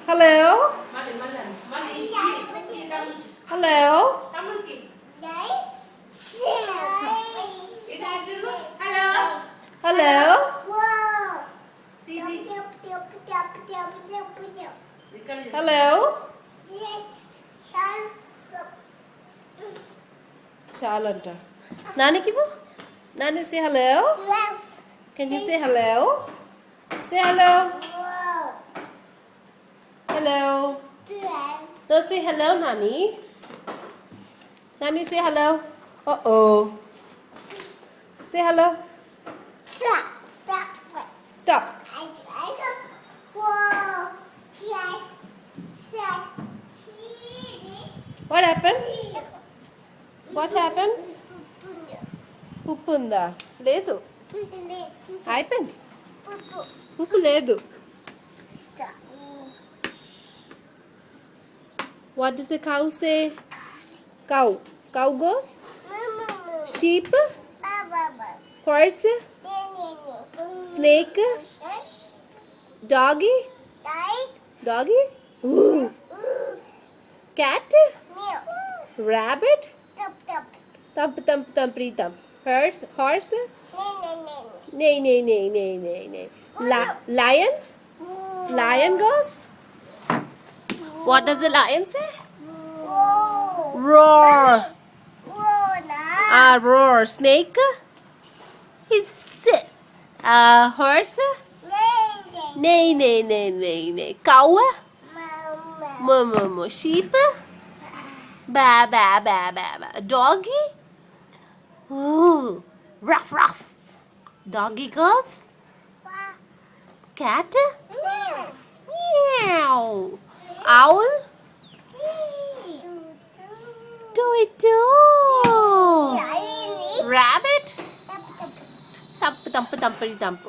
Hello. Hello. Hello. Hello. Chalanta. Nani kivu? Nani say hello? Can you say hello? Say hello. Hello. No, say hello, Nani. Nani, say hello. Uh-oh. Say hello. Stop. What happened? What happened? Pupunda. Ledu. అయిపోయింది. ఉప్పు లేదు. What does a cow say? Cow. Cow goes? Sheep? Horse? Snake? Doggy? Doggy? Ooh. Cat? Rabbit? Thump thump thumpity thump. Horse? Nay, nay, nay, nay, nay, nay. Lion? Lion goes? What does the lion say? Roar. Roar. Snake? Hiss. Horse? Nay, nay, nay, nay, nay. Cow? Moo. Sheep? Ba, ba, ba, ba, ba. Doggy? Ooh. Ruff, ruff. Doggy goes? Cat? Meow. Owl? Do it too. Rabbit? Thump, thump, thumpity thump.